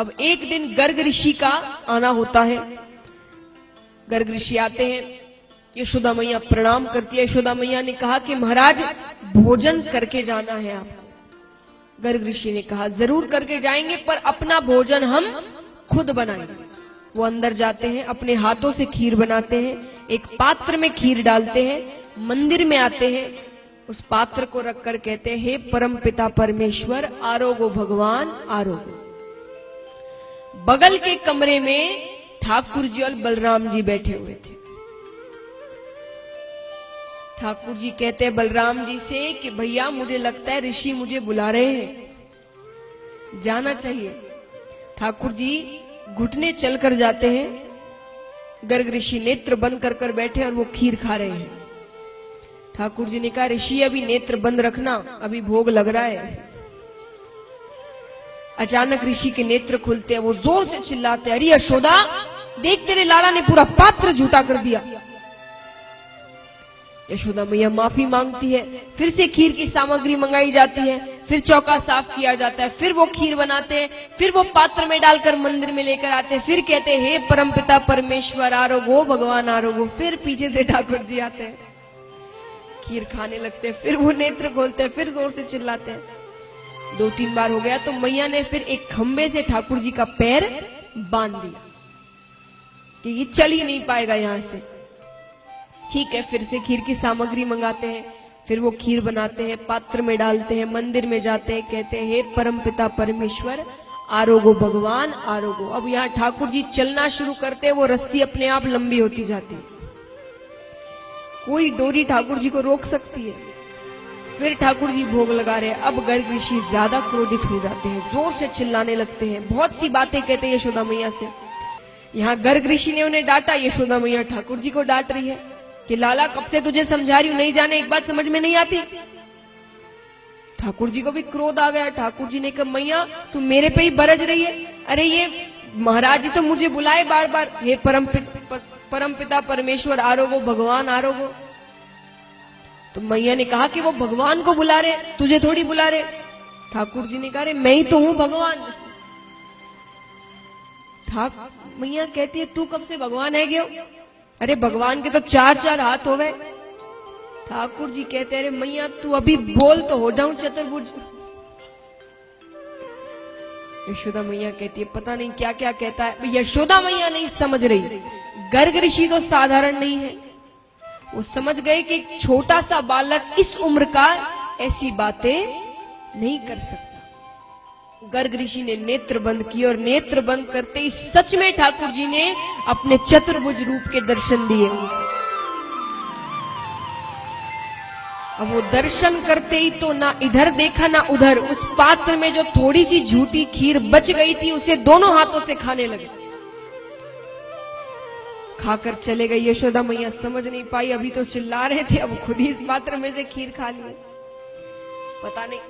अब एक दिन गर्ग ऋषि का आना होता है। गर्ग ऋषि आते हैं, यशोदा मैया प्रणाम करती है। यशोदा मैया ने कहा कि महाराज भोजन करके जाना है आपको। गर्ग ऋषि ने कहा जरूर करके जाएंगे, पर अपना भोजन हम खुद बनाएंगे। वो अंदर जाते हैं, अपने हाथों से खीर बनाते हैं, एक पात्र में खीर डालते हैं, मंदिर में आते हैं, उस पात्र को रखकर कहते हैं हे परम पिता परमेश्वर आरोगो भगवान आरोगो। बगल के कमरे में ठाकुर जी और बलराम जी बैठे हुए थे। ठाकुर जी कहते हैं बलराम जी से कि भैया मुझे लगता है ऋषि मुझे बुला रहे हैं, जाना चाहिए। ठाकुर जी घुटने चलकर जाते हैं। गर्ग ऋषि नेत्र बंद कर कर बैठे और वो खीर खा रहे हैं। ठाकुर जी ने कहा ऋषि अभी नेत्र बंद रखना, अभी भोग लग रहा है। अचानक ऋषि के नेत्र खुलते हैं, वो जोर से चिल्लाते हैं अरे यशोदा देख तेरे लाला ने पूरा पात्र झूठा कर दिया। यशोदा मैया माफी मांगती है, फिर से खीर की सामग्री मंगाई जाती है, फिर चौका साफ किया जाता है, फिर वो खीर बनाते हैं, फिर वो पात्र में डालकर मंदिर में लेकर आते हैं, फिर कहते हैं हे परमपिता परमेश्वर आरोगो भगवान आरोगो। फिर पीछे से ठाकुर जी आते हैं, खीर खाने लगते हैं, फिर वो नेत्र खोलते हैं, फिर जोर से चिल्लाते हैं। 2-3 बार हो गया तो मैया ने फिर एक खंबे से ठाकुर जी का पैर बांध दिया कि ये चल ही नहीं पाएगा यहां से। ठीक है, फिर से खीर की सामग्री मंगाते हैं, फिर वो खीर बनाते हैं, पात्र में डालते हैं, मंदिर में जाते हैं, कहते हैं हे परमपिता परमेश्वर आरोगो भगवान आरोगो। अब यहाँ ठाकुर जी चलना शुरू करते हैं, वो रस्सी अपने आप लंबी होती जाती है, कोई डोरी ठाकुर जी को रोक सकती है। फिर ठाकुर जी भोग लगा रहे हैं। अब गर्ग ऋषि ज्यादा क्रोधित हो जाते हैं, जोर से चिल्लाने लगते हैं, बहुत सी बातें कहते हैं यशोदा मैया से। यहाँ गर्ग ऋषि ने उन्हें डांटा, यशोदा मैया ठाकुर जी को डांट रही है कि लाला कब से तुझे समझा रही हूं, नहीं जाने एक बात समझ में नहीं आती। ठाकुर जी को भी क्रोध आ गया। ठाकुर जी ने कहा मैया तू मेरे पे ही बरज रही है, अरे ये महाराज जी तो मुझे बुलाए बार बार हे परमपिता परमेश्वर आरोगो भगवान आरोगो। तो मैया ने कहा कि वो भगवान को बुला रहे, तुझे थोड़ी बुला रहे। ठाकुर जी ने कहा मैं ही तो हूं भगवान। मैया कहती है तू कब से भगवान है गयो, अरे भगवान के तो 4-4 हाथ हो गए। ठाकुर जी कहते अरे मैया तू अभी बोल तो हो जाऊं चतुर्भुज। यशोदा मैया कहती है पता नहीं क्या क्या कहता है। यशोदा मैया नहीं समझ रही, गर्ग ऋषि तो साधारण नहीं है, वो समझ गए कि छोटा सा बालक इस उम्र का ऐसी बातें नहीं कर सकता। गर्ग ऋषि ने नेत्र बंद किए और नेत्र बंद करते ही सच में ठाकुर जी ने अपने चतुर्भुज रूप के दर्शन दिए। अब वो दर्शन करते ही तो ना इधर देखा ना उधर, उस पात्र में जो थोड़ी सी झूठी खीर बच गई थी उसे दोनों हाथों से खाने लगे। खाकर चले गए। यशोदा मैया समझ नहीं पाई, अभी तो चिल्ला रहे थे, अब खुद ही इस पात्र में से खीर खा लिए। पता नहीं